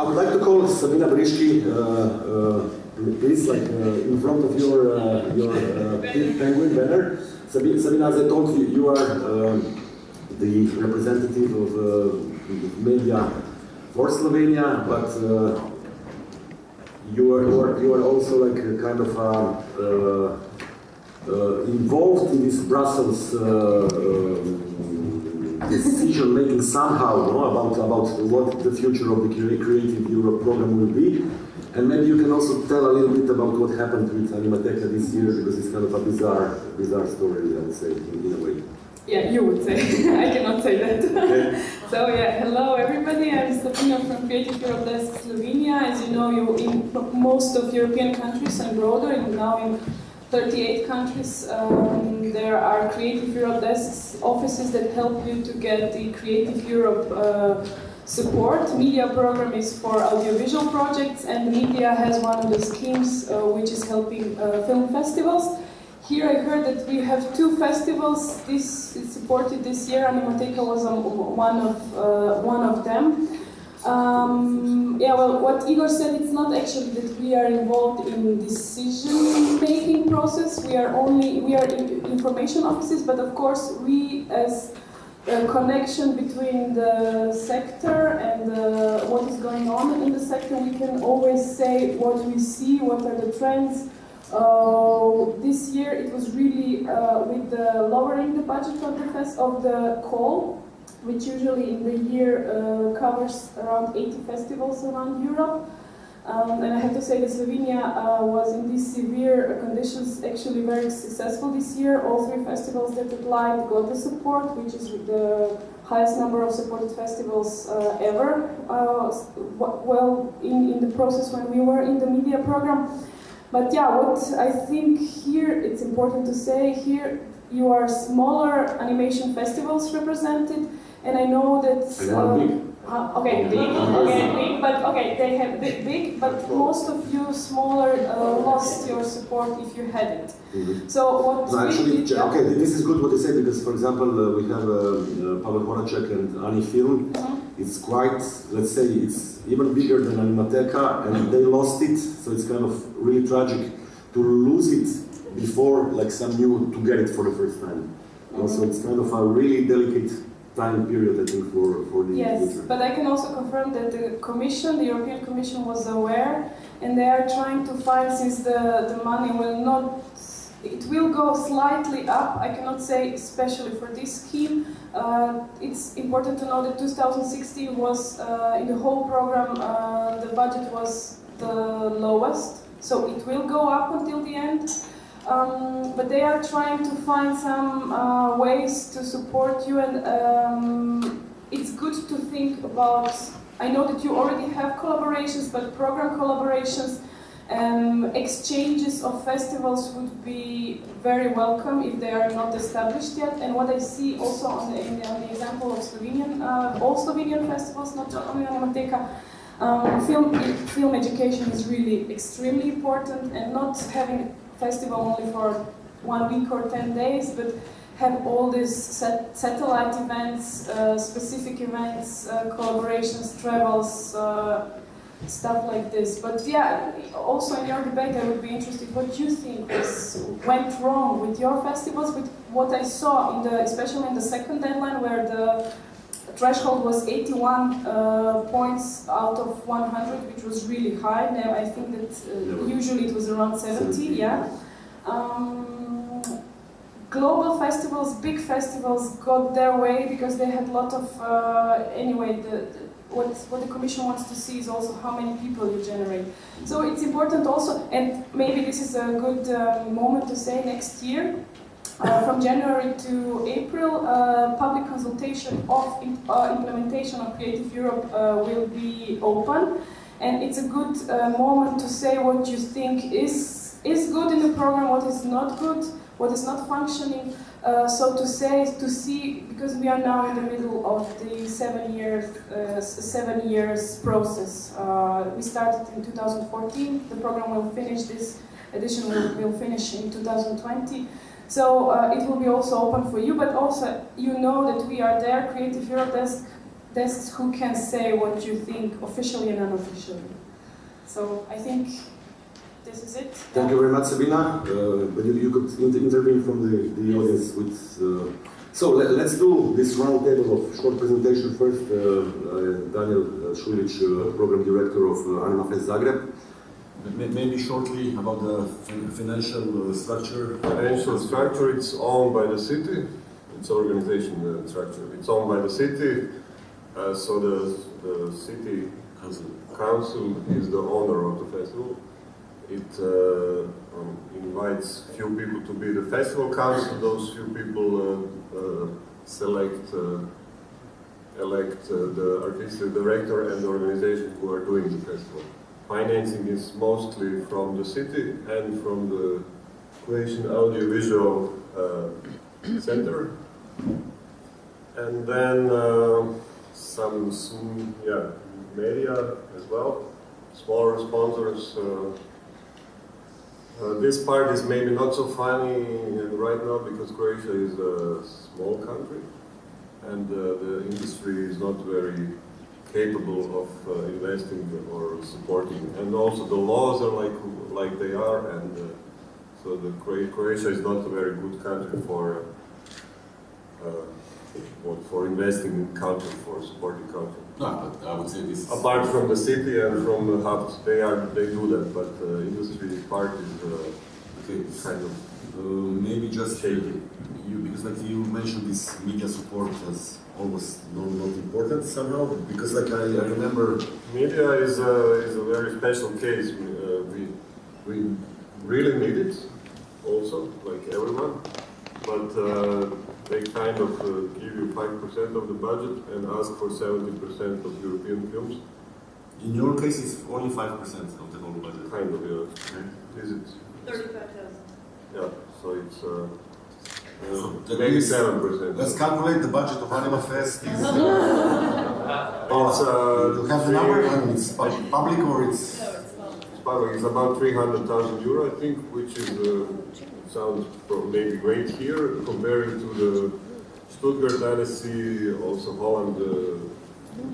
I would like to call Sabina Briški, please, in front of your penguin banner. Sabina, as I told you, you are the representative of media for Slovenia, but you are also like a kind of involved in this Brussels decision making somehow, no, about what the future of the Creative Europe program will be. And maybe you can also tell a little bit about what happened with Animateca this year, because it's kind of a bizarre story, I would say, in a way. Yeah, you would say. I cannot say that. Okay. So yeah, hello everybody. I'm Sabina from Creative Europe Desk Slovenia. As you know, you're in most of European countries and broader, and now in 38 countries, there are Creative Europe Desks offices that help you to get the Creative Europe support. Media program is for audiovisual projects, and media has one of the schemes which is helping film festivals. Here I heard that we have 2 festivals. This is supported this year. Animateca was one of them. Yeah, well, what Igor said, it's not actually that we are involved in decision-making process. We are information offices, but of course we, as a connection between the sector and what is going on in the sector, we can always say what we see, what are the trends. This year it was really with the lowering the budget of the call, which usually in the year covers around 80 festivals around Europe. And I have to say that Slovenia was in these severe conditions actually very successful this year. All 3 festivals that applied got the support, which is the highest number of supported festivals ever. Well, in the process when we were in the media program. But yeah, what I think here, it's important to say here, you are smaller animation festivals represented, and I know that... big, but okay, they have big, but most of you smaller lost your support if you had it. Mm-hmm. So what... No, actually, okay, this is good what you say, because for example, we have Pavel Horacek and Ani Film. Mm-hmm. It's quite, let's say, it's even bigger than Animateca, and they lost it, so it's kind of really tragic to lose it before like some new to get it for the first time. Mm-hmm. Also, it's kind of a really delicate time period, I think, for the future. But I can also confirm that the Commission, the European Commission, was aware, and they are trying to find, since the money will not, it will go slightly up. I cannot say especially for this scheme. It's important to know that 2016 was, in the whole program, the budget was the lowest, so it will go up until the end. But they are trying to find some ways to support you, and it's good to think about, I know that you already have collaborations, but program collaborations, exchanges of festivals would be very welcome if they are not established yet. And what I see also on the example of Slovenian, all Slovenian festivals, not only Animateca, film education is really extremely important, and not having festival only for 1 week or 10 days, but have all these satellite events, specific events, collaborations, travels, stuff like this. But yeah, also in your debate, I would be interested what you think went wrong with your festivals, with what I saw especially in the second deadline, where the threshold was 81 points out of 100, which was really high. Now I think that usually it was around 70, yeah. Global festivals, big festivals got their way because they had a lot of, anyway, what the Commission wants to see is also how many people you generate. So it's important also, and maybe this is a good moment to say next year, from January to April, public consultation of implementation of Creative Europe will be open, and it's a good moment to say what you think is good in the program, what is not good, what is not functioning. So to see, because we are now in the middle of the 7 years process. We started in 2014. The program will finish. This edition will finish in 2020. So it will be also open for you, but also you know that we are there, Creative Europe Desk, desks who can say what you think officially and unofficially. So I think this is it. Thank you very much, Sabina. But you could intervene from the audience with. So let's do this round table of short presentation first. Daniel Šuljić, Program Director of Anima Fest Zagreb. Maybe shortly about the financial structure. Financial structure, it's owned by the city. It's organization structure. It's owned by the city. So the city council is the owner of the festival. It invites few people to be the festival council. Those few people elect the artistic director and the organization who are doing the festival. Financing is mostly from the city and from the Croatian Audiovisual Center. And then some media as well, smaller sponsors. This part is maybe not so funny right now because Croatia is a small country and the industry is not very capable of investing or supporting, and also the laws are like they are, and so the Croatia is not a very good country for investing in culture, for supporting culture. No, but I would say this. Apart from the city and from the hubs, they do that, but industry part is kind of maybe just shaky. Because like you mentioned this media support as almost not important somehow, because like I remember media is a very special case. We really need it also, like everyone, but they kind of give you 5% of the budget and ask for 70% of European films. In your case, it's only 5% of the whole budget. Kind of, yeah. Is it? 35,000. Yeah, so it's So maybe 7%. Let's calculate the budget of Anima Fest. It's, you have the number? I mean, it's public or it's... public. It's about 300,000 euro, I think, which is sounds maybe great here, comparing to the Stuttgart Dynasty, also Holland,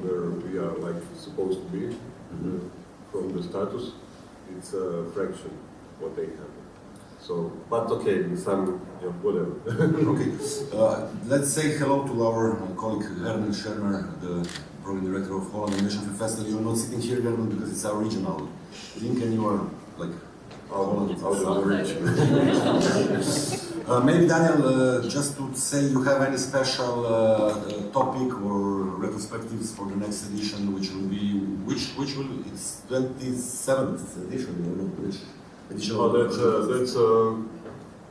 where we are like supposed to be from the status. It's a fraction what they have. So, but okay, some whatever. Okay, let's say hello to our colleague Herman Schermer, the program director of Holland Animation Film Festival. You're not sitting here, Herman, because it's our regional thing, and you are like out of the reach. Maybe Daniel, just to say, you have any special topic or retrospectives for the next edition, which will be it's 27th edition, you know, which edition? Oh, that's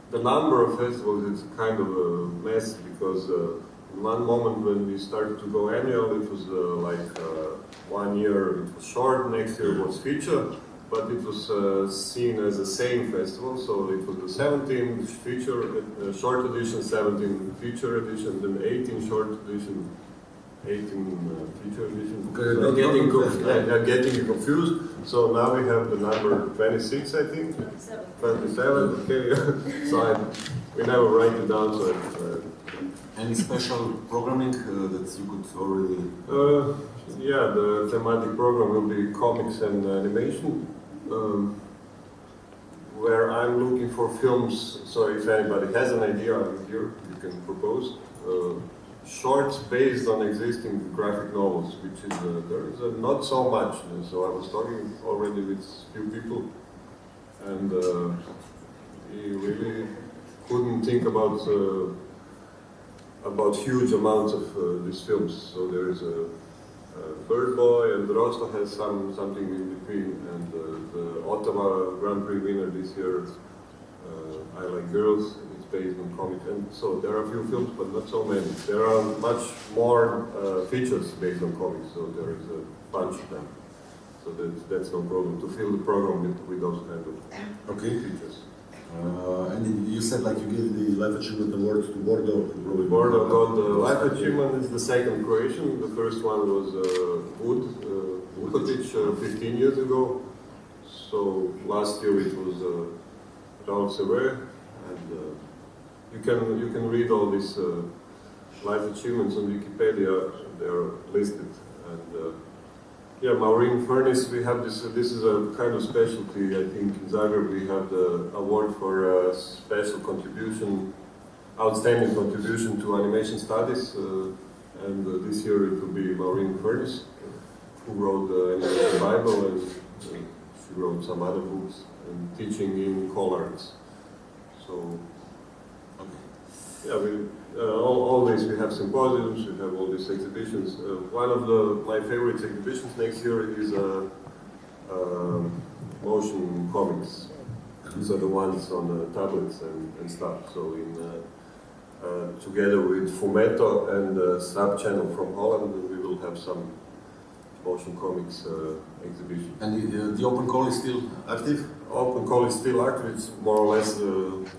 the number of festivals is kind of a mess because in one moment when we started to go annual, it was 1 year it was short, next year it was feature. But it was seen as the same festival, so it was the 17 feature short edition, 17 feature edition, then 18 short edition, 18 feature edition. Okay, getting confused. So now we have the number 26, I think. 27. Okay. So we never write it down. So any special programming that you could already? Yeah, the thematic program will be comics and animation. Where I'm looking for films, so if anybody has an idea, I'm here, you can propose. Shorts based on existing graphic novels, which is, there is not so much. So I was talking already with few people, and we really couldn't think about huge amounts of these films. So there is a Bird Boy, and Wrocław has something in between, and the Ottawa Grand Prix winner this year, I Like Girls, it's based on comics, and so there are a few films, but not so many. There are much more features based on comics, so there is a bunch of them. So that's no problem to fill the program with those kind of features. And you said like you gave the Life Achievement Award to Bordeaux. Bordeaux got the Life Achievement, is the second Croatian. The first one was Vukotic 15 years ago. So last year it was Raoul Sever, and you can read all these life achievements on Wikipedia, they are listed. And yeah, Maureen Furnace, we have this. This is a kind of specialty. I think in Zagreb we have the award for special contribution, outstanding contribution to animation studies. And this year it will be Maureen Furnace, who wrote the Animation Bible, and she wrote some other books and teaching in CalArts. So, yeah, all these, we have symposiums, we have all these exhibitions. One of my favorite exhibitions next year is motion comics. These are the ones on the tablets and stuff. So together with Fumetto and Snap Channel from Holland, we will have some motion comics exhibition. And the open call is still active? Open call is still active. It's more or less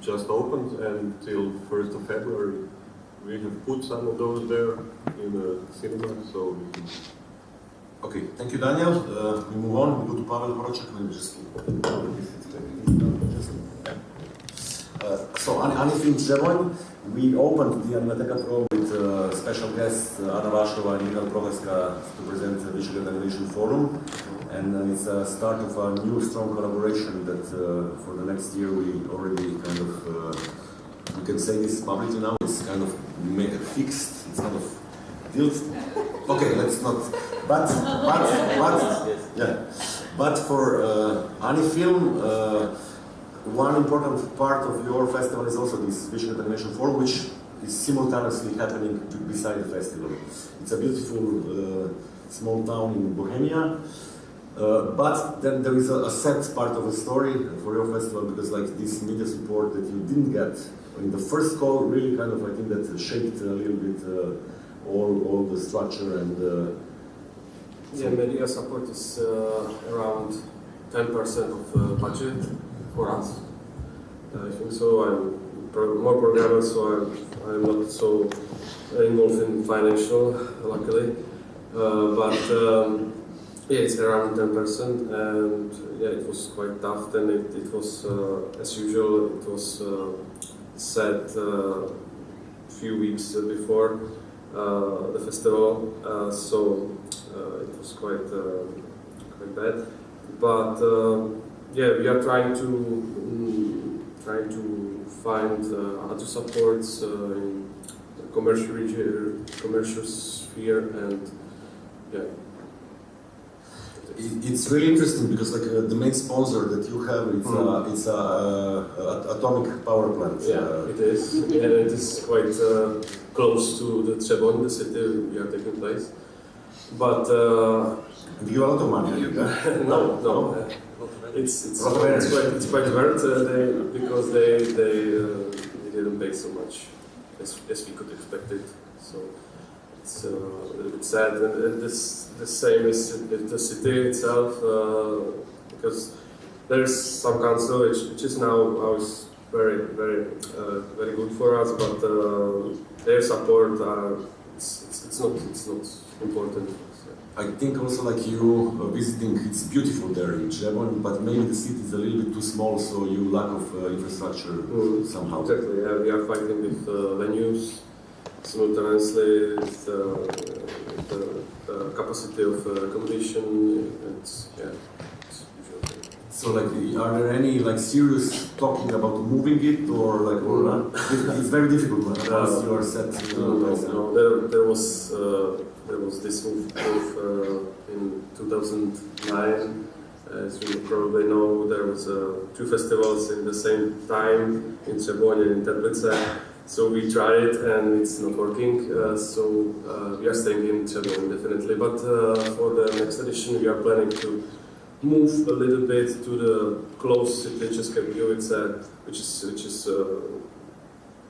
just opened, and till 1st of February we have put some of those there in the cinema. So okay, thank you, Daniel. We move on. We go to Pavel Horacek. Maybe just. So Anifilm Trzeboń, we opened the Animateka Pro with special guests Anna Vashova and Michal Prohaska to present the Visegrad Animation Forum, and it's a start of a new strong collaboration that for the next year we already kind of we can say this publicly now. It's kind of fixed. It's kind of built. Okay, let's not. But yeah. But for Anifilm. One important part of your festival is also this Visegrad Animation Forum, which is simultaneously happening beside the festival. It's a beautiful small town in Bohemia, but then there is a sad part of the story for your festival, because like this media support that you didn't get in the first call really kind of, I think, that shaped a little bit all the structure and yeah, media support is around 10% of the budget for us. I think so. I'm more programmer, so I'm not so involved in financial, luckily. But yeah, it's around 10%, and yeah, it was quite tough. Then it was, as usual, it was set a few weeks before the festival, so it was quite bad. But yeah, we are trying to find other supports in the commercial sphere, and yeah. It's really interesting because like the main sponsor that you have, it's a atomic power plant. Yeah, it is. Yeah, it is quite close to the Trzeboń, the city we are taking place. But give you a lot of money. no. It's quite hard because they didn't pay so much as we could expect it. So it's a little bit sad, and the same is the city itself, because there's some council which is now is very good for us, but their support it's not important. I think also like you visiting, it's beautiful there in Trzeboń, but maybe the city is a little bit too small, so you lack of infrastructure somehow. Exactly, yeah, we are fighting with venues simultaneously with the capacity of accommodation, and yeah, it's usual. So like, are there any like serious talking about moving it, or like, or it's very difficult once you are set. No, there was this move in 2009. As you probably know, there was two festivals in the same time in Trzeboń and in Teplice. So we tried it and it's not working. So we are staying in Trzeboń definitely. But for the next edition, we are planning to move a little bit to the close city, České Budějovice, which is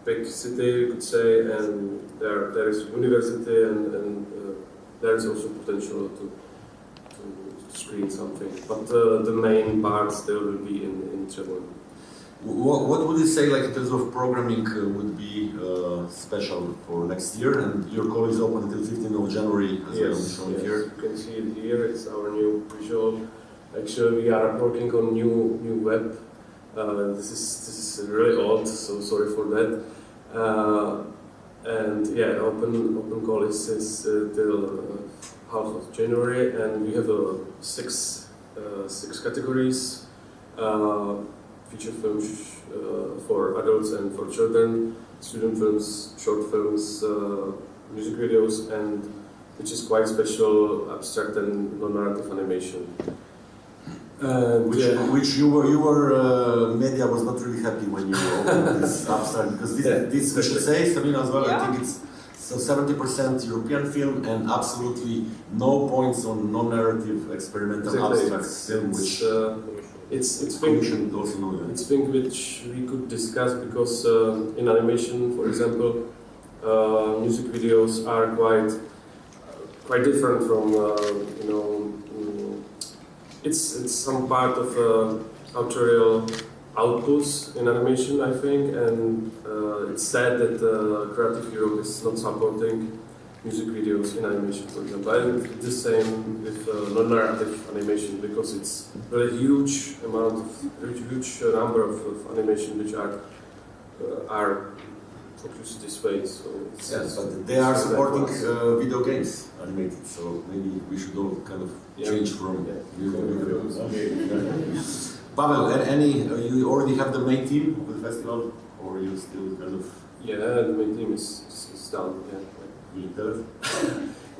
big city, you could say, and there is university, and there is also potential to screen something. But the main part still will be in Trzeboń. What would you say, like in terms of programming, would be special for next year? And your call is open until 15th of January, as I'm showing here. You can see it here. It's our new visual. Actually, we are working on new web. This is really old, so sorry for that. And yeah, open call is till half of January, and we have six categories: feature films for adults and for children, student films, short films, music videos, and which is quite special, abstract and non-narrative animation. Which you were media was not really happy when you opened this abstract, because this we should say, Sabina, as well. Yeah. I think it's so 70% European film and absolutely no points on non-narrative experimental abstract film, which it's Commission also know that. it's thing which we could discuss, because in animation, for example, music videos are quite different from it's some part of autorial outputs in animation, I think, and it's sad that Creative Europe is not supporting music videos in animation, for example. I think the same with non-narrative animation, because it's a huge number of animation which are focused this way. So Yes, but they are supporting video games animated, so maybe we should all kind of change from video games. Okay. Pavel, you already have the main team of the festival, or you still kind of? Yeah, the main team is done. Yeah. Will you tell us?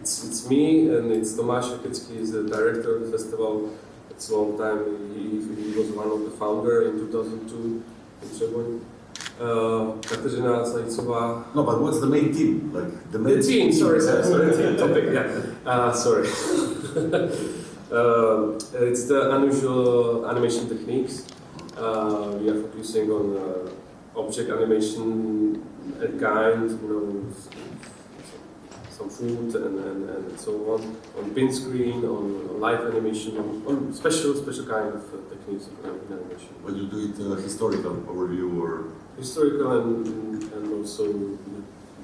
It's me, and it's Tomáš Jaketsky, is the director of the festival. It's a long time. He was one of the founders in 2002 in Třeboň. Kateřina Zajcová. No, but what's the main team? Like the main team. Sorry. Team topic. Yeah. Sorry. It's the unusual animation techniques. We are focusing on object animation and kind, some food and so on pin screen, on live animation, on special kind of techniques in animation. But you do it historical overview or? Historical and also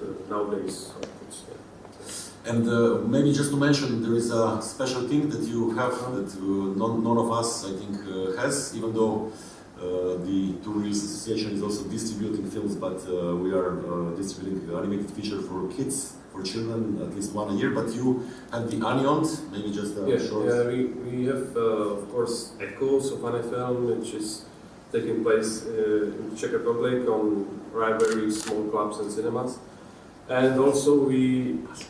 the nowadays outputs. Yeah. And maybe just to mention, there is a special thing that you have that none of us, I think, has, even though the Two Reels Association is also distributing films, but we are distributing animated feature for kids, for children, at least one a year. But you have the Aniont, maybe just a short. Yeah, we have, of course, echoes of Anifilm, which is taking place in Czech Republic on very small clubs and cinemas. And also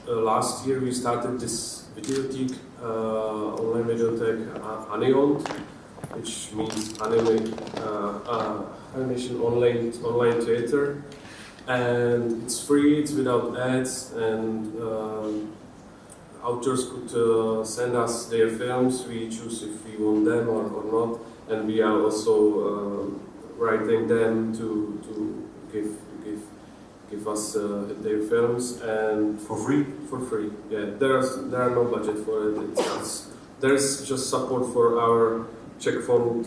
last year we started this videotheque, online videotheque Aniont, which means animation online theater. And it's free, it's without ads, and authors could send us their films. We choose if we want them or not. And we are also writing them to give us their films, and For free? For free, yeah. There are no budget for it. There's just support for our Czech fund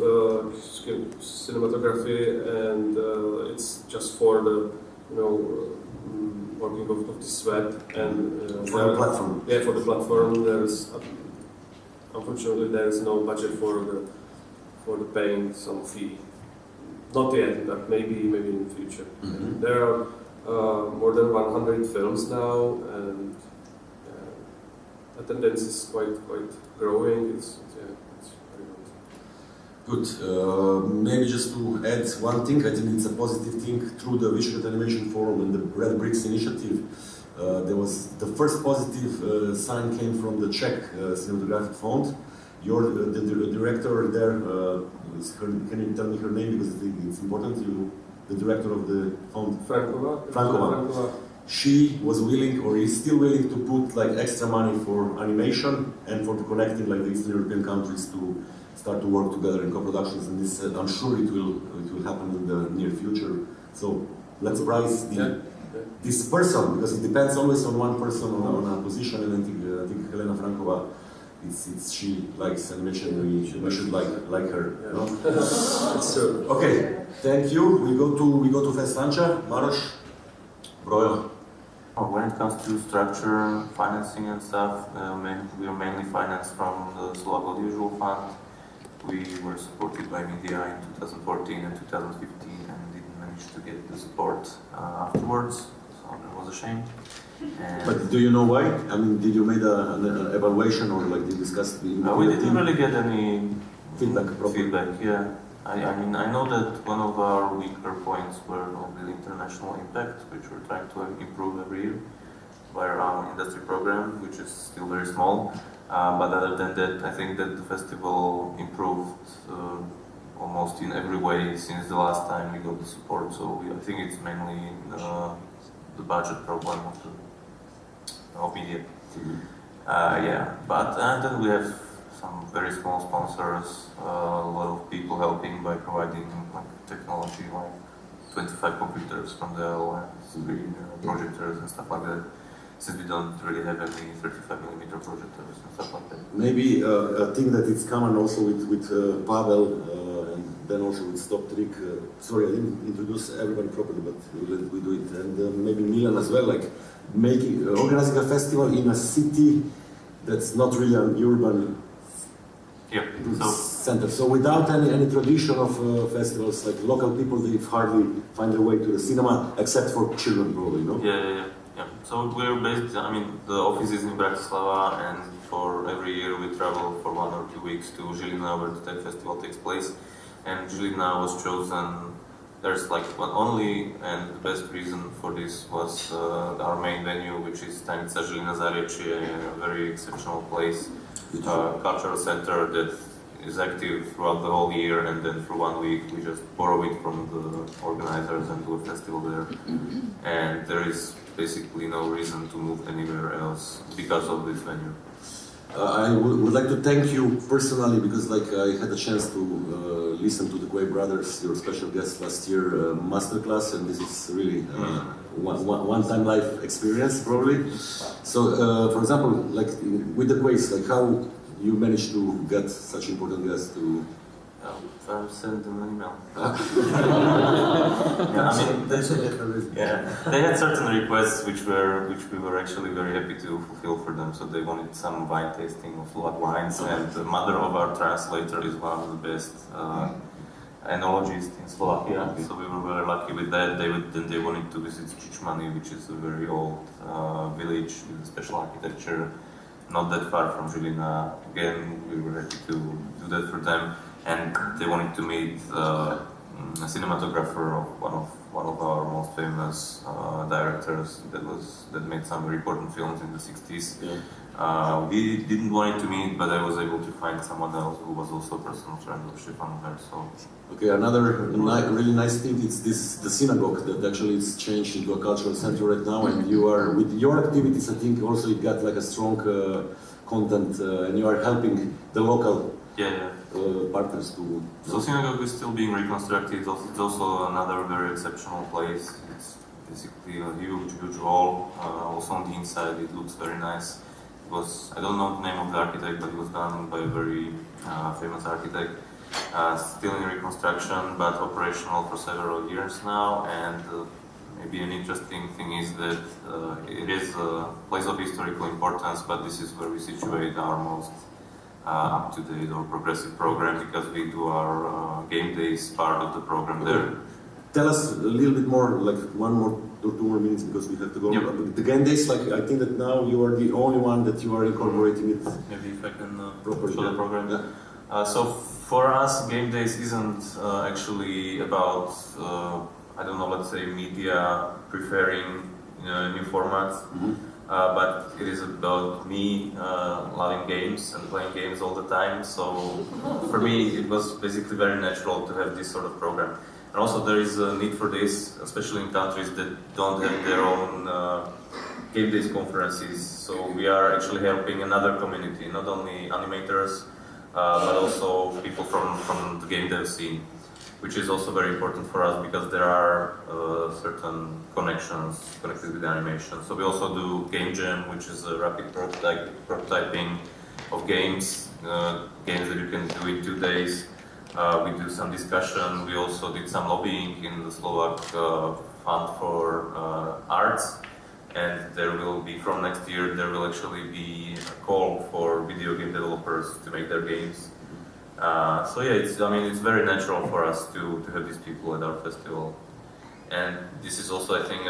cinematography, and it's just for the working of this web and for the platform. Yeah, for the platform. Unfortunately there is no budget for the paying some fee. Not yet, but maybe in the future. Mm-hmm. There are more than 100 films now, and attendance is quite growing. It's very good. Good. Maybe just to add one thing, I think it's a positive thing through the Vyšehrad Animation Forum and the Red Bricks initiative. There was the first positive sign came from the Czech Cinematographic Fund. You're the director there. Can you tell me her name, because it's important? The director of the fund. Frankova. She was willing, or is still willing, to put like extra money for animation and for connecting like the Eastern European countries to start to work together in co-productions. And this, I'm sure it will happen in the near future. So let's prize this person, because it depends always on one person on a position. And I think Helena Frankova, she likes animation. We should like her. Yeah. No? That's true. Okay, thank you. We go to Festancha. Maros, Brojo. When it comes to structure, financing and stuff, we are mainly financed from the Slovak Audiovisual Fund. We were supported by media in 2014 and 2015 and didn't manage to get the support afterwards. So that was a shame. And But do you know why? I mean, did you make an evaluation or like did you discuss the we didn't really get any feedback? feedback, yeah. I mean, I know that one of our weaker points were on the international impact, which we're trying to improve every year by our industry program, which is still very small. But other than that, I think that the festival improved almost in every way since the last time we got the support. So I think it's mainly the budget problem of the media. Yeah, but and then we have some very small sponsors, a lot of people helping by providing like technology, like 25 computers from Dell and screen projectors and stuff like that. Since we don't really have any 35mm projectors and stuff like that. Maybe a thing that it's common also with Pavel and then also with Stop Trick. Sorry, I didn't introduce everybody properly, but we do it. And maybe Milan as well, like organizing a festival in a city that's not really an urban center. So without any tradition of festivals, like local people, they hardly find their way to the cinema, except for children, probably, no? Yeah. So we're based, I mean, the office is in Bratislava, and for every year we travel for 1 or 2 weeks to Žilina, where the TED festival takes place. And Žilina was chosen, there's like one only, and the best reason for this was our main venue, which is Stanica Žilina Zariečie, a very exceptional place, cultural center that is active throughout the whole year, and then for 1 week we just borrow it from the organizers and do a festival there. And there is basically no reason to move anywhere else because of this venue. I would like to thank you personally because like I had a chance to listen to the Quay Brothers, your special guest last year, masterclass, and this is really one-time life experience probably. So for example, like with the Quays, like how you managed to get such important guests to Send them an email. Yeah, I mean, they had certain requests which we were actually very happy to fulfill for them. So they wanted some wine tasting of Slovak wines, and the mother of our translator is one of the best enologists in Slovakia. So we were very lucky with that. They wanted to visit Čičmany, which is a very old village with special architecture, not that far from Žilina. Again, we were happy to do that for them. And they wanted to meet a cinematographer of one of our most famous directors that made some very important films in the 60s. Yeah. We didn't want to meet, but I was able to find someone else who was also a personal friend of Stefan Uher. So. Okay, another really nice thing is the synagogue that actually is changed into a cultural center right now, and you are with your activities. I think also it got like a strong content, and you are helping the local. Partners to. So synagogue is still being reconstructed. It's also another very exceptional place. It's basically a huge wall. Also on the inside, it looks very nice. It was, I don't know the name of the architect, but it was done by a very famous architect. Still in reconstruction, but operational for several years now. And maybe an interesting thing is that it is a place of historical importance, but this is where we situate our most up-to-date or progressive program, because we do our game days part of the program there. Tell us a little bit more, like 1 or 2 more minutes, because we have to go. Yep. The game days, like I think that now you are the only one that you are incorporating it. Maybe if I can show the program. Yeah. So for us, game days isn't actually about I don't know, let's say media preferring new formats. But it is about me loving games and playing games all the time. So for me, it was basically very natural to have this sort of program. And also there is a need for this, especially in countries that don't have their own game days conferences. So we are actually helping another community, not only animators, but also people from the game dev scene, which is also very important for us because there are certain connections connected with animation. So we also do Game Jam, which is a rapid prototyping of games, games that you can do in 2 days. We do some discussion. We also did some lobbying in the Slovak Fund for Arts, and there will be, from next year, there will actually be a call for video game developers to make their games. So yeah, it's very natural for us to have these people at our festival, and this is also, I think,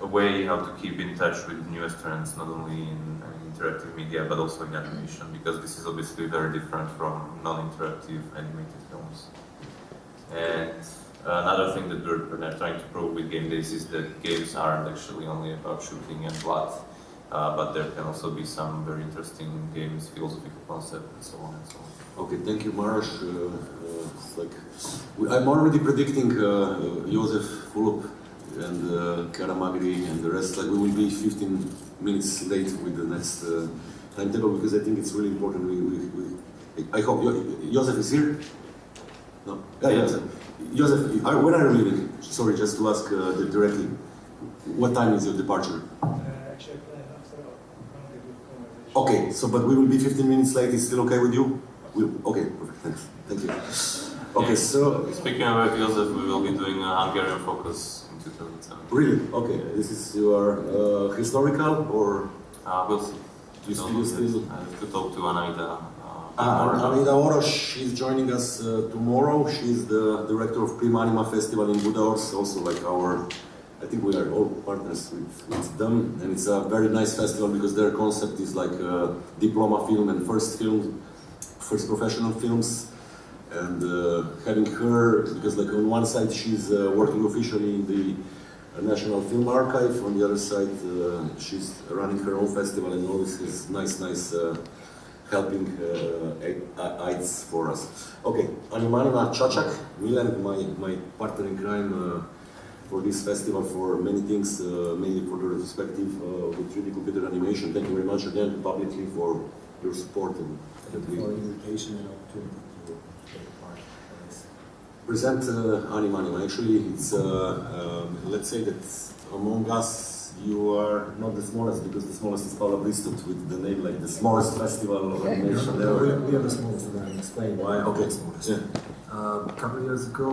a way how to keep in touch with the newest trends, not only in interactive media but also in animation, because this is obviously very different from non-interactive animated films. And another thing that we're trying to prove with Game Days is that games aren't actually only about shooting and blood, but there can also be some very interesting games, philosophical concepts, and so on and so on. Okay, thank you, Maros. I'm already predicting Josef Fulop and Karamagri and the rest. Like, we will be 15 minutes late with the next timetable, because I think it's really important. I hope Josef is here. No, Josef. Josef, when are you leaving? Sorry, just to ask directly. What time is your departure? Actually, after all, Okay, so but we will be 15 minutes late. Is still okay with you? Okay, perfect. Thanks. Thank you. Okay, so speaking about Josef, we will be doing a Hungarian focus in 2007. really? Okay, this is your historical or? We'll see. You still? I have to talk to Anaida. Anaida Orosz, she's joining us tomorrow. She's the director of Prima Anima Festival in Budaörs, also like our, I think we are all partners with them, and it's a very nice festival because their concept is like diploma film and first professional films, and having her, because like on one side she's working officially in the National Film Archive, on the other side she's running her own festival, and all this is nice helping aids for us. Okay, Animanima Čačak, Milan, my partner in crime for this festival, for many things, mainly for the retrospective with 3D computer animation. Thank you very much again publicly for your support and for the invitation and opportunity to take part in this. present Animanima. Actually, it's let's say that among us you are not the smallest, because the smallest is Paula Bristot with the name like the smallest festival of animation ever. We are the smallest, and I'll explain why Okay. we're the smallest. Yeah. A couple of years ago,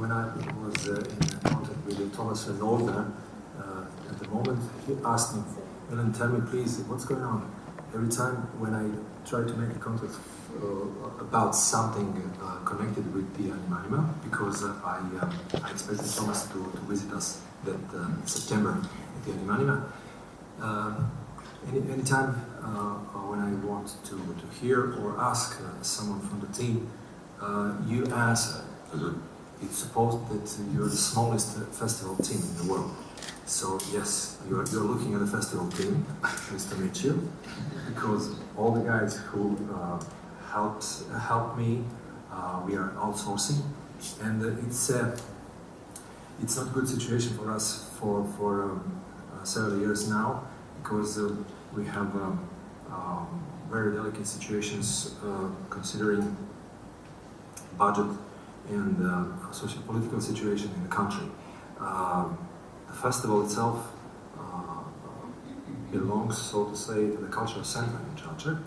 when I was in contact with Thomas Renaudner, at the moment, he asked me, "Milan, tell me please, what's going on?" Every time when I try to make a contact about something connected with the Animanima, because I expected Thomas to visit us that September at the Animanima. Anytime when I want to hear or ask someone from the team, you answer. It's supposed that you're the smallest festival team in the world. So yes, you're looking at the festival team. Nice to meet you, because all the guys who helped me, we are outsourcing, and it's not a good situation for us for several years now, because we have very delicate situations considering budget and socio-political situation in the country. The festival itself belongs, so to say, to the Cultural Center in Čačak,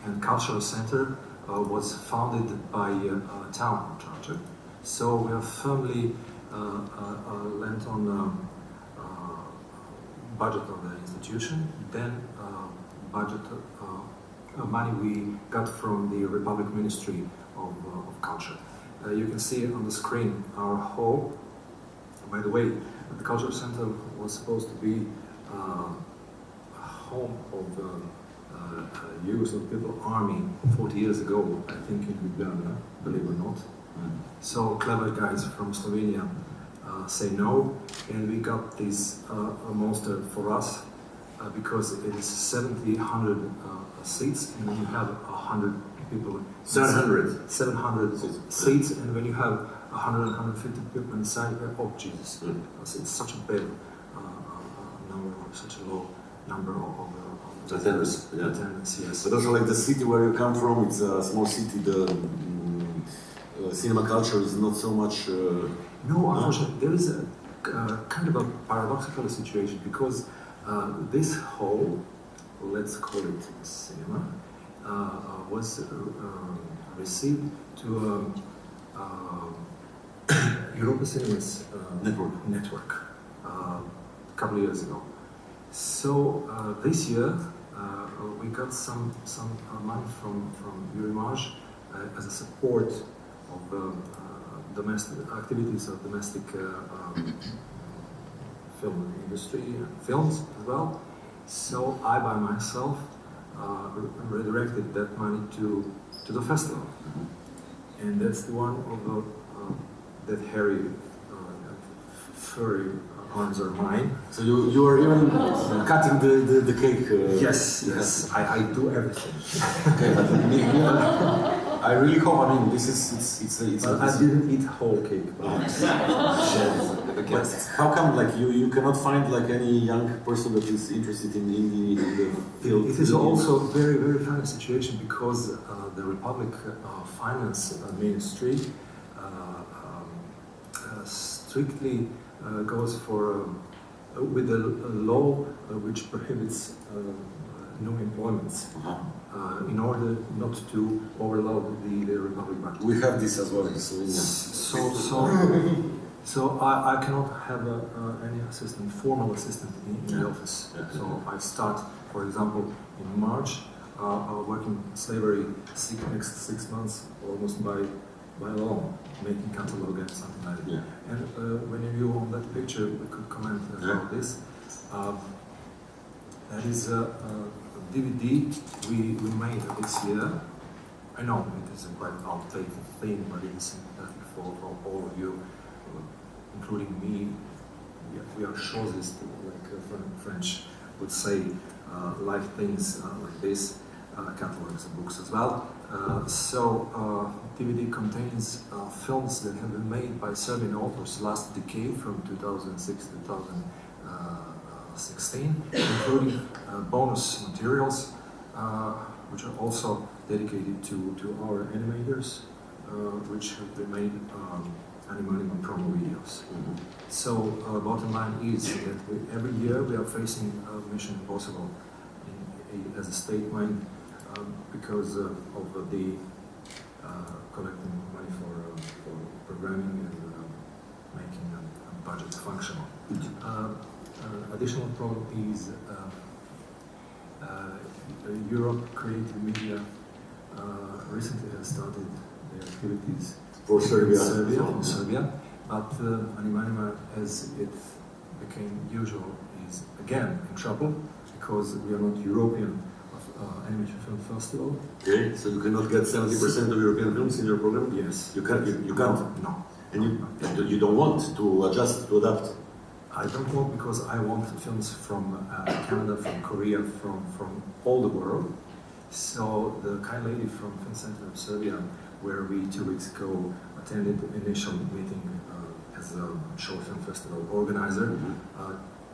and Cultural Center was founded by a town in Čačak. So we are firmly lent on budget of the institution, then budget money we got from the Republic Ministry of Culture. You can see on the screen our hall. By the way, the Cultural Center was supposed to be a home of the Yugoslav Army 40 years ago, I think in Ljubljana, believe it or not. So clever guys from Slovenia say no, and we got this monster for us because it is 700 seats, and when you have 100 people, 700 seats, and when you have 150 people inside, oh Jesus, it's such a big number, such a low number of attendance. Attendance, yes. But also, like the city where you come from, it's a small city. The cinema culture is not so much. No, unfortunately, there is a kind of a paradoxical situation, because this hall, let's call it cinema, was received to Europa Cinemas network a couple of years ago. So this year we got some money from Eurimage as a support of domestic activities of domestic film industry and films as well. So I, by myself, redirected that money to the festival, and that's the one of the that hairy, furry arms are mine. So you are even cutting the cake. Yes, I do everything. Okay, but I really hope. I mean, this is it's I didn't eat whole cake. But how come like you cannot find like any young person that is interested in the field? It is also a very, very funny situation because the Republic Finance Ministry strictly goes for with a law which prohibits new employments in order not to overload the Republic budget. We have this as well in Slovenia. So I cannot have any assistant, formal assistant in the office. Yeah. So I start, for example, in March, working slavery next 6 months almost by law, making catalog and something like that. Yeah. And when you view on that picture, we could comment about this. That is a DVD we made this year. I know it is a quite outdated thing, but it is for all of you, including me. We are choses, like French would say, like things like this, catalogs and books as well. So DVD contains films that have been made by Serbian authors last decade, from 2006 to 2016, including bonus materials, which are also dedicated to our animators, which have been made Animanima promo videos. So bottom line is that every year we are facing Mission Impossible as a state mine because of the collecting money for programming and making a budget functional. Additional problem is Europe Creative Media recently has started their activities For Serbia. In Serbia, but Animanima, as it became usual, is again in trouble because we are not European Animation Film Festival. Okay, so you cannot get 70% of European films in your program? Yes. You can't. You can't. No. And you don't want to adjust, to adapt? I don't want, because I want films from Canada, from Korea, from all the world. So the kind lady from Film Center of Serbia, where we 2 weeks ago attended the initial meeting as a short film festival organizer,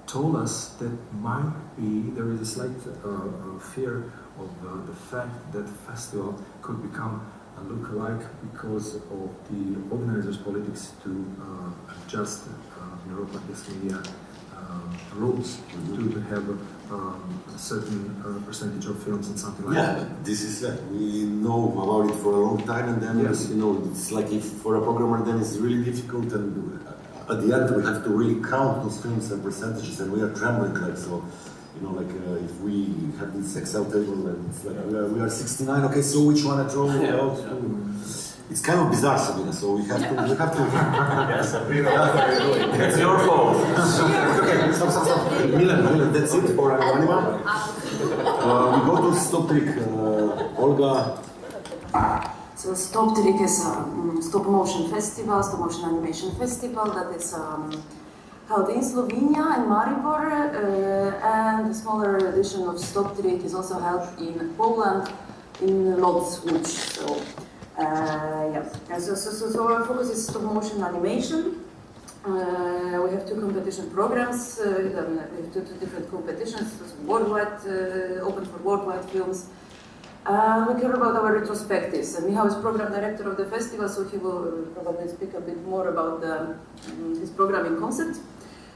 told us that there is a slight fear of the fact that the festival could become a look-alike because of the organizers' politics to adjust Europa Media rules to have a certain percentage of films and something like that. Yeah, this is we know about it for a long time, and then Yes. it's like if for a programmer then it's really difficult, and at the end we have to really count those films and percentages, and we are trembling like so. If we have this Excel table and it's like we are 69, okay, so which one I throw out? It's kind of bizarre, Sabina, so we have to. Yes, it's your fault. Okay, stop. Milan, that's it for Animanima. We go to Stop Trick. Olga. So Stop Trick is a stop motion animation festival that is held in Slovenia and Maribor, and a smaller edition of Stop Trick is also held in Poland, in Lodz. So our focus is stop motion animation. We have 2 competition programs, we have 2 different competitions, worldwide, open for worldwide films. We care about our retrospectives, and Michał is program director of the festival, so he will probably speak a bit more about his programming concept.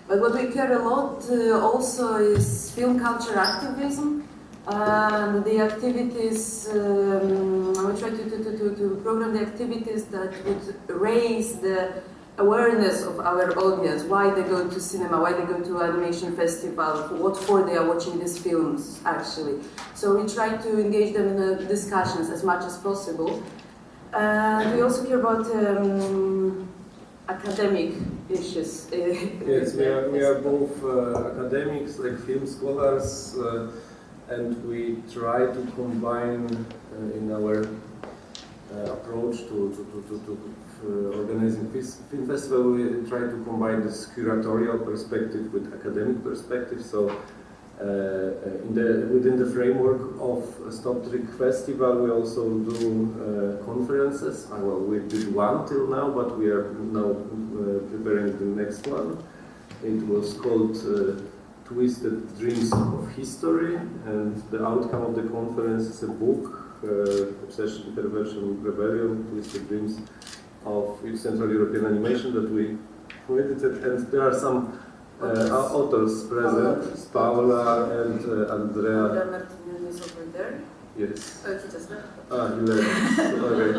But what we care a lot also is film culture activism, and the activities, we try to program the activities that would raise the awareness of our audience, why they go to cinema, why they go to animation festival, what for they are watching these films actually. So we try to engage them in the discussions as much as possible. And we also care about academic issues. Yes, we are both academics, like film scholars, and we try to combine in our approach to organizing film festival. We try to combine this curatorial perspective with academic perspective. So, within the framework of Stop Trick Festival, we also do conferences. Well, we did one till now, but we are now preparing the next one. It was called Twisted Dreams of History, and the outcome of the conference is a book, Obsession, Perversion, Rebellion, Twisted Dreams of Central European Animation, that we edited, and there are some authors present, Paula and Andrea. Paula Martinez is over there. Yes. Oh, he just left. He left. Okay.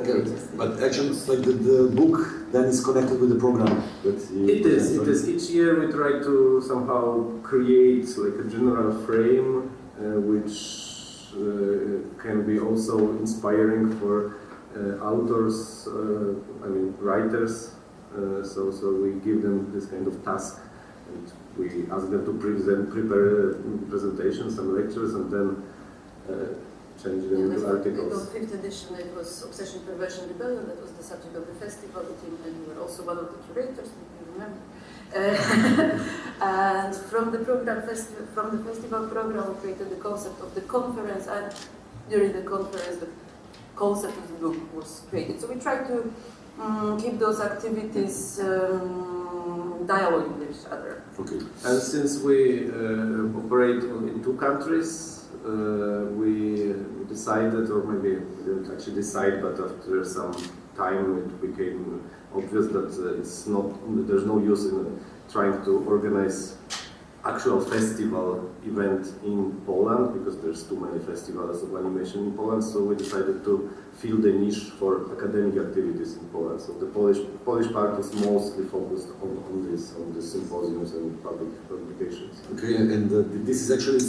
Okay. But actually, it's like the book then is connected with the program. It is. Each year we try to somehow create like a general frame which can be also inspiring for authors, writers. So we give them this kind of task, and we ask them to prepare presentations and lectures, and then change them into articles. In the 5th edition, it was Obsession, Perversion, Rebellion. That was the subject of the festival, and you were also one of the curators, if you remember. And from the festival program, we created the concept of the conference, and during the conference, the concept of the book was created. So we try to keep those activities dialoguing with each other. Okay. And since we operate in 2 countries, we decided, or maybe we didn't actually decide, but after some time it became obvious that there's no use in trying to organize actual festival event in Poland, because there's too many festivals of animation in Poland, so we decided to fill the niche for academic activities in Poland. So the Polish part is mostly focused on the symposiums and public publications. Okay, and this is actually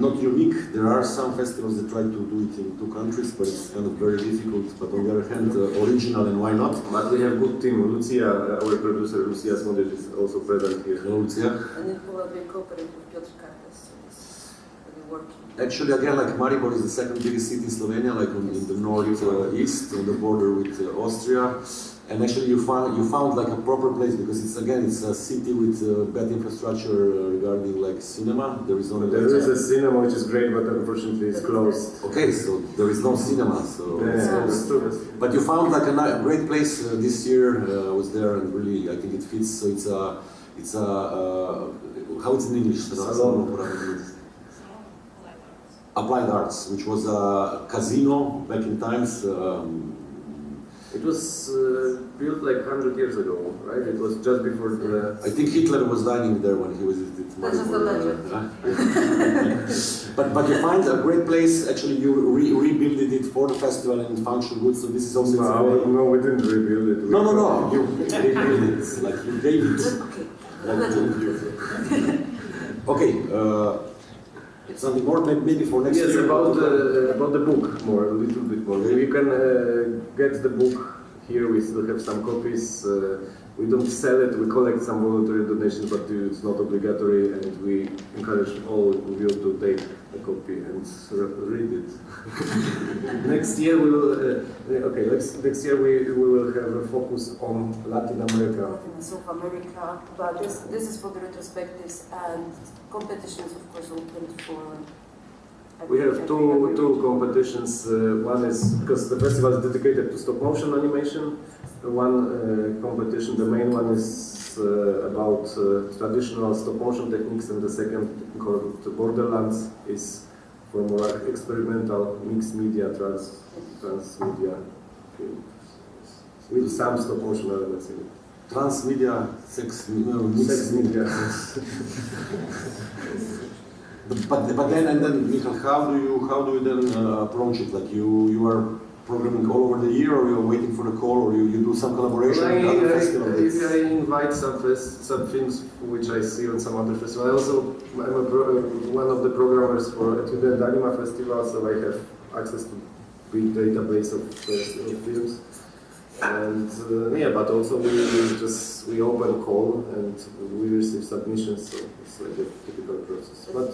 not unique. There are some festivals that try to do it in 2 countries, but it's kind of very difficult. But on the other hand, original, and why not? But we have good team. Lucia, our producer, Lucia Smodek, is also present here. Hello, Lucia. And in Poland, we cooperate with Piotr Kartes, so it's really working. Actually, again, like Maribor is the 2nd biggest city in Slovenia, like in the northeast, on the border with Austria. And actually, you found like a proper place, because it's a city with bad infrastructure regarding like cinema. There is a cinema which is great, but unfortunately it's closed. Okay, so there is no cinema. So that's true. But you found like a great place this year. I was there, and really, I think it fits. So it's how it's in English? Salon. Applied Arts, which was a casino back in times. It was built like 100 years ago, right? It was just before the... I think Hitler was dining there when he visited Maribor. But you find a great place. Actually, you rebuilt it for the festival, and it functioned good. So this is also... No, we didn't rebuild it. No. You rebuilt it. Like you gave it. Okay. Something more, maybe for next year. Yes, about the book more, a little bit more. You can get the book here. We still have some copies. We don't sell it. We collect some voluntary donations, but it's not obligatory, and we encourage all of you to take a copy and read it. Next year we will. Next year we will have a focus on Latin America. Latin and South America, but this is for the retrospectives, and competitions, of course, open for. We have two competitions. One is because the festival is dedicated to stop motion animation. One competition, the main one, is about traditional stop motion techniques, and the second, called Borderlands, is for more experimental mixed media, transmedia film with some stop motion elements in it. Transmedia, sex media. But then, Michal, how do you then approach it? Like you are programming all over the year, or you're waiting for the call, or you do some collaboration with other festivals? I invite some films which I see on some other festivals. I'm one of the programmers for Etude and Anima Festival, so I have access to big database of films. And but also we open call and we receive submissions, so it's like a typical process. But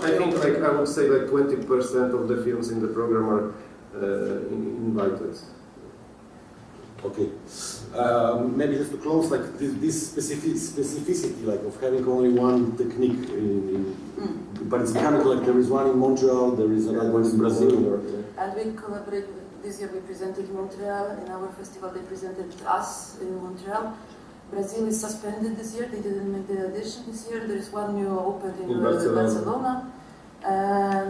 I think I would say 20% of the films in the program are invited. Okay. Maybe just to close, this specificity, of having only one technique, but it's kind of there is one in Montreal, there is another one in Brazil. And we collaborate with, this year we presented Montreal, in our festival they presented us in Montreal. Brazil is suspended this year, they didn't make the edition this year. There is one new opened in Barcelona. And,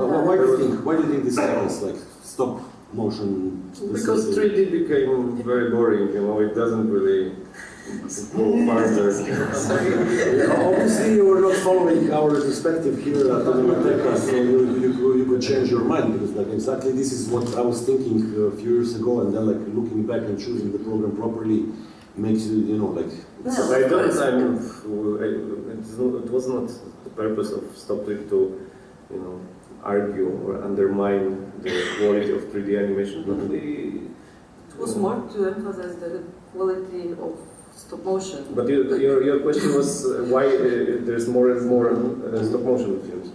why do you think this happens, stop motion? Because 3D became very boring, it doesn't really go farther. Obviously, you were not following our perspective here at the Animateca, so you could change your mind, because exactly this is what I was thinking a few years ago, and then looking back and choosing the program properly makes you, it was not the purpose of stopping to, argue or undermine the quality of 3D animation, but it was more to emphasize the quality of stop motion. But your question was why there's more and more stop motion films,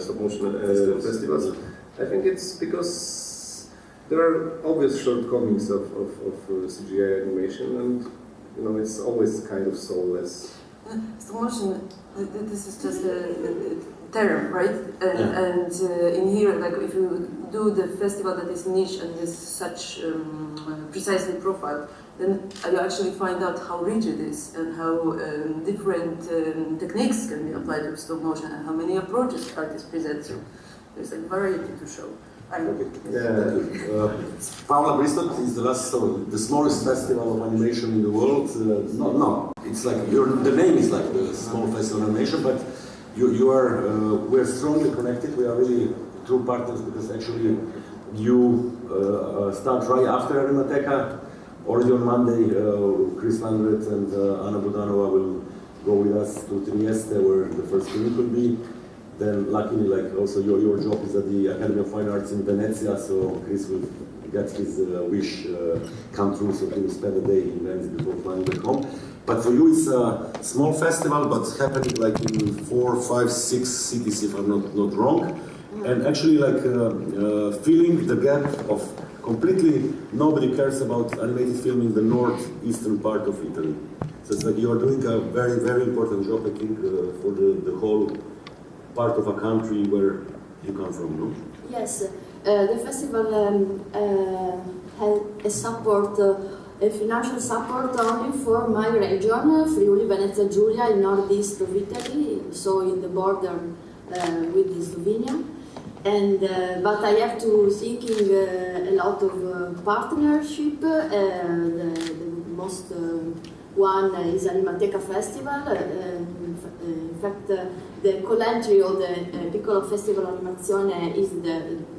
stop motion festivals. I think it's because there are obvious shortcomings of CGI animation, and it's always kind of soulless. Stop motion, this is just a term, right? And in here, if you do the festival that is niche and is such precisely profiled, then you actually find out how rigid it is and how different techniques can be applied to stop motion and how many approaches artists present. So there's a variety to show. Paula Bristol is the smallest festival of animation in the world. No, it's the name is the small festival of animation, but we're strongly connected. We are really true partners, because actually you start right after Animateca. Already on Monday, Chris Landret and Anna Budanova will go with us to Trieste, where the first clinic will be. Then luckily, also your job is at the Academy of Fine Arts in Venezia, so Chris will get his wish come true, so he will spend a day in Venice before flying back home. But for you, it's a small festival, but happening in 4, 5, 6 cities, if I'm not wrong. And actually, filling the gap of completely nobody cares about animated film in the northeastern part of Italy. So it's you are doing a very, very important job, I think, for the whole part of a country where you come from, no? Yes, the festival has a financial support only for my region, Friuli Venezia Giulia, in northeast of Italy, so in the border with Slovenia. And but I have to thinking a lot of partnership. The most one is Animateca Festival. In fact, the co-entry of the Piccolo Festival Animazione is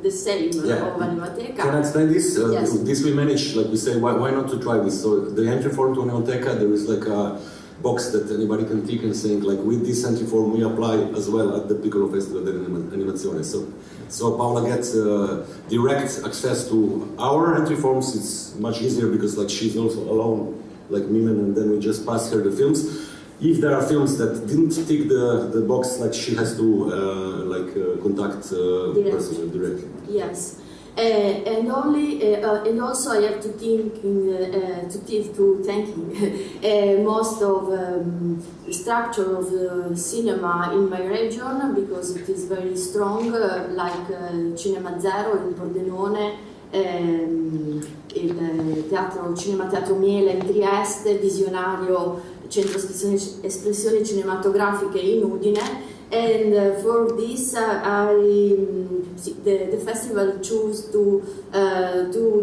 the same of Animateca. Can I explain this? Yes. This we managed, we say, why not to try this? So the entry form to Animateca, there is a box that anybody can tick and saying, with this entry form we apply as well at the Piccolo Festival Animazione. So Paula gets direct access to our entry forms. It's much easier because she's also alone, like Milan, and then we just pass her the films. If there are films that didn't tick the box, she has to contact person directly. Yes. And also I have to thanking most of the structure of the cinema in my region, because it is very strong, like Cinema Zero in Pordenone, il Cinema Teatro Miele in Trieste, Visionario Centro Espressioni Cinematografiche in Udine. And for this, the festival chose to do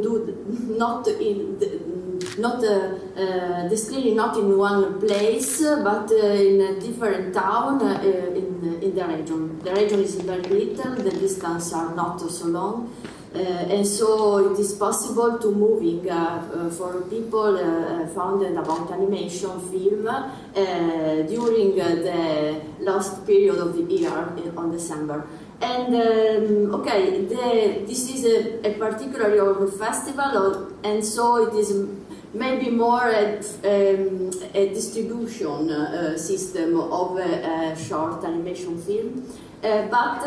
the screening not in one place, but in a different town in the region. The region is very little, the distances are not so long. And so it is possible to moving for people founded about animation film during the last period of the year on December. And this is a particular of the festival, and so it is maybe more a distribution system of a short animation film, but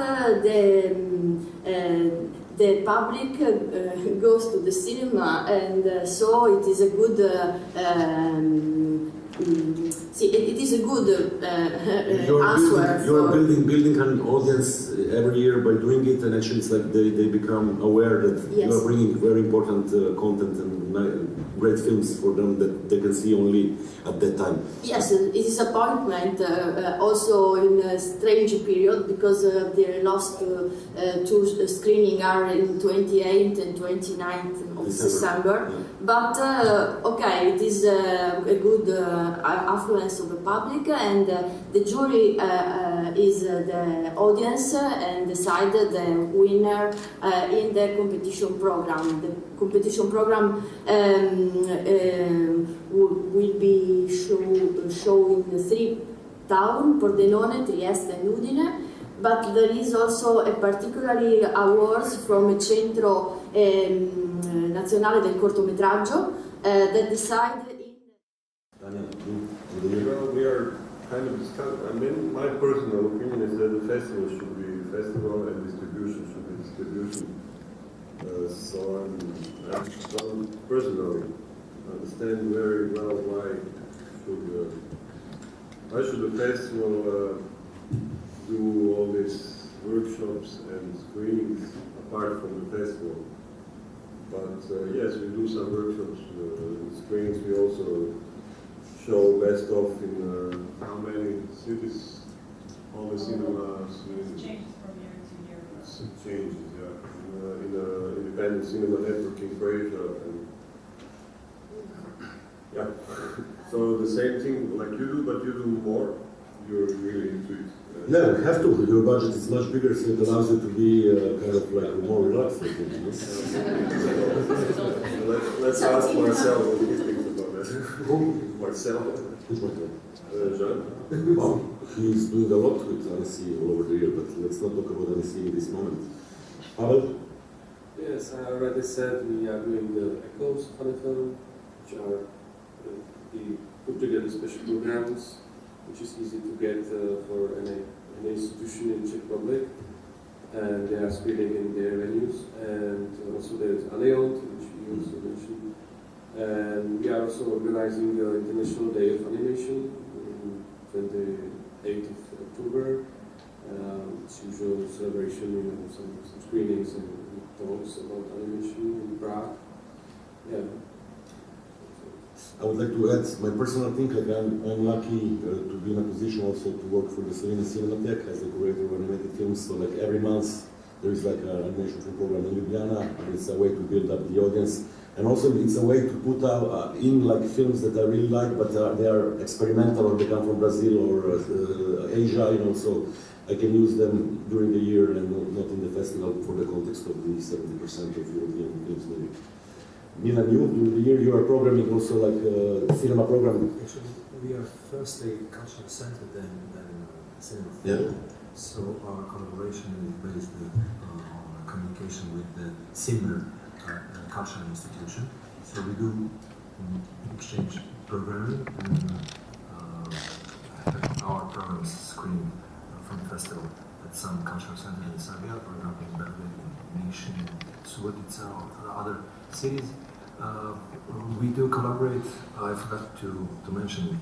the public goes to the cinema, and so it is a good it is a good answer. You're building an audience every year by doing it, and actually it's like they become aware that Yes. you are bringing very important content and great films for them that they can see only at that time. Yes, it is appointment also in a strange period because the last two screening are in 28th and 29th of December. Yeah. But okay, it is a good affluence of the public, and the jury is the audience and decide the winner in the competition program. The competition program will be shown in 3 towns, Pordenone, Trieste and Udine, but there is also a particularly awards from il Centro Nazionale del Cortometraggio that decide in... Well, we are kind of discussing. I mean, my personal opinion is that the festival should be festival and distribution should be distribution. So I'm personally understand very well why should the festival do all these workshops and screenings apart from the festival. But yes, we do some workshops, screenings. We also show best of in how many cities, all the cinemas. It changes from year to year. It changes, yeah. In the independent cinema network in Croatia. And yeah. So the same thing like you do, but you do more. You're really into it. Yeah, you have to. Your budget is much bigger, so it allows you to be kind of like more relaxed. I think, you know? Let's ask Marcel what he thinks about that. Marcel. Who's my friend? Jean. Well, he's doing a lot with Annecy all over the year, but let's not talk about Annecy in this moment. Pavel? Yes, I already said we are doing the Echoes funny film, which are we put together special programs, which is easy to get for any institution in Czech Republic, and they are screening in their venues. And also there is Aleont, which we also mentioned, and we are also organizing the International Day of Animation on 28th of October. It's usual celebration, some screenings and talks about animation in Prague. Yeah. I would like to add my personal thing. Like I'm lucky to be in a position also to work for the Slovenian Cinematheque as a curator of animated films. So like every month there is like an animation film program in Ljubljana, and it's a way to build up the audience. And also it's a way to put out in like films that I really like, but they are experimental or they come from Brazil or Asia, you know. So I can use them during the year and not in the festival for the context of the 70% of European films maybe. Milan, during the year you are programming also like cinema programming. Actually, we are firstly cultural center, then cinema. Yeah. So our collaboration is based on communication with the similar cultural institution. So we do exchange programming, and our programs screen from the festival at some cultural centers in Serbia, for example in Belgrade, in Niš, in Subotica, or other cities. We do collaborate. I forgot to mention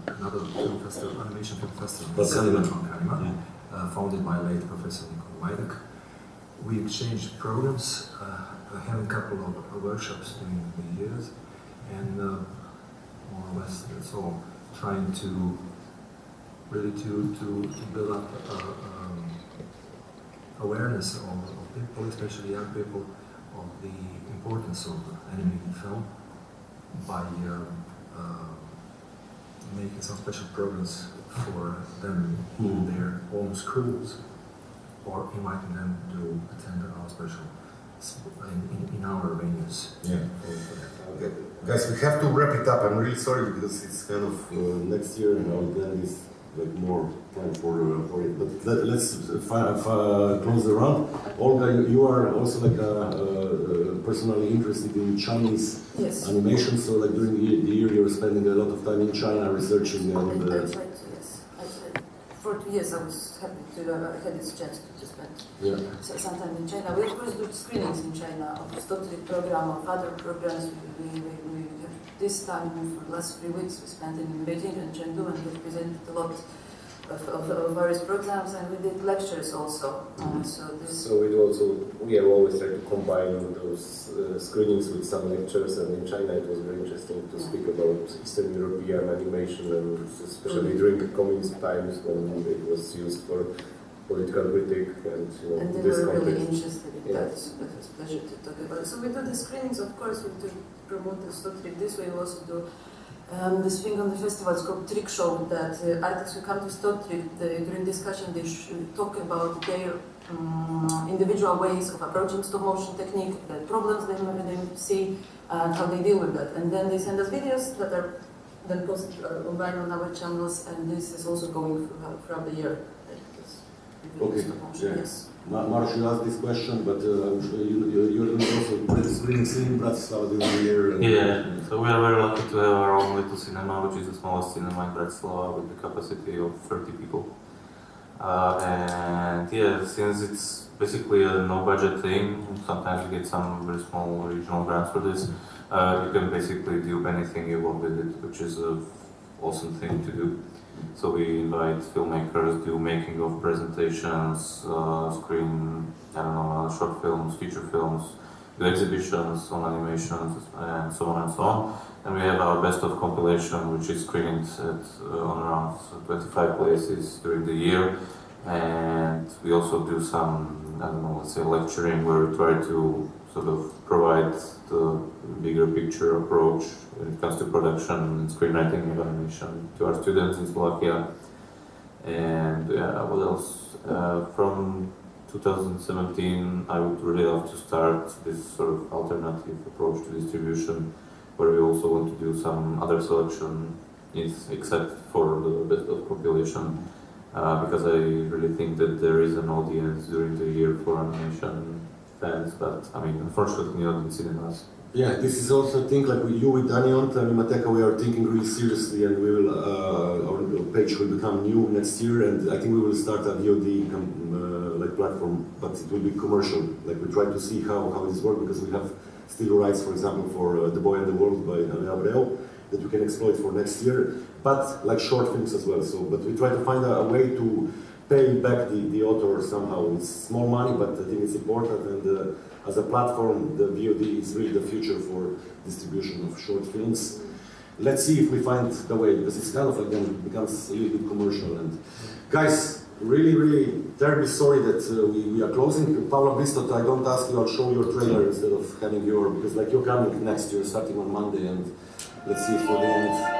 another film festival, animation film festival, Balkanima, founded by late Professor Nikola Majdak. We exchanged programs, having a couple of workshops during the years, and more or less that's all. Trying to really to build up awareness of people, especially young people, of the importance of animated film by making some special programs for them in their own schools, or inviting them to attend our special in our venues. Yeah. Okay. Guys, we have to wrap it up. I'm really sorry because it's kind of next year and our plan is like more time for it. But let's close the round. Olga, you are also like personally interested in Chinese Yes. animation, so like during the year you're spending a lot of time in China researching and. I tried to, yes. For 2 years I was happy to had this chance to spend some time in China. We of course do screenings in China of the Stotric program, of other programs. We have this time for the last 3 weeks we spent in Beijing and Chengdu, and we presented a lot of various programs, and we did lectures also. So we have always tried to combine those screenings with some lectures, and in China it was very interesting to speak about Eastern European animation, and especially during communist times when it was used for political critique and and they this were context. really interested in that. So it was a pleasure to talk about it. So we do the screenings, of course, we do promote the Stotric this way. We also do this thing on the festival. It's called Trick Show, that artists who come to Stotric, during discussion they talk about their individual ways of approaching stop motion technique, the problems they see, and how they deal with that. And then they send us videos that are then posted online on our channels, and this is also going throughout the year. Okay, Stop motion, yeah. yes. Marsh, you asked this question, but I'm sure you're also screening in Bratislava during the year. Yeah, so we are very lucky to have our own little cinema, which is the smallest cinema in Bratislava with the capacity of 30 people. And yeah, since it's basically a no-budget thing, sometimes you get some very small regional grants for this, you can basically do anything you want with it, which is an awesome thing to do. So we invite filmmakers, do making of presentations, screen, short films, feature films, do exhibitions on animations, and so on and so on. And we have our best of compilation, which is screened on around 25 places during the year. And we also do some, let's say lecturing, where we try to sort of provide the bigger picture approach when it comes to production and screenwriting and animation to our students in Slovakia. And what else? From 2017, I would really love to start this sort of alternative approach to distribution, where we also want to do some other selection, except for the best of compilation, because I really think that there is an audience during the year for animation fans, but I mean, unfortunately not in cinemas. Yeah, this is also a thing like with Daniont, Animateka, we are thinking really seriously, and we will, our page will become new next year, and I think we will start a VOD like platform, but it will be commercial. Like we try to see how this works, because we have still rights, for example, for The Boy and the World by Ale Abreu, that we can exploit for next year, but like short films as well. So, but we try to find a way to pay back the author somehow. It's small money, but I think it's important, and as a platform, the VOD is really the future for distribution of short films. Let's see if we find the way, because it's kind of like then it becomes a little bit commercial. And guys, really terribly sorry that we are closing. Paula Bistot, I don't ask you, I'll show your trailer instead of having your, because like you're coming next year, starting on Monday, and let's see it for the end.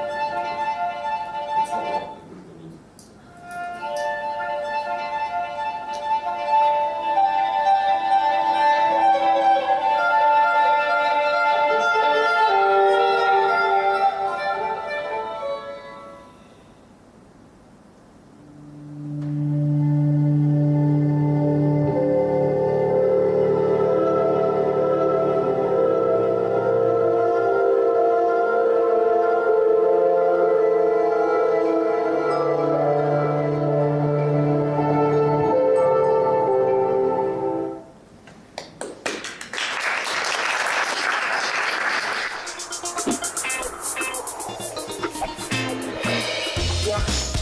Yeah.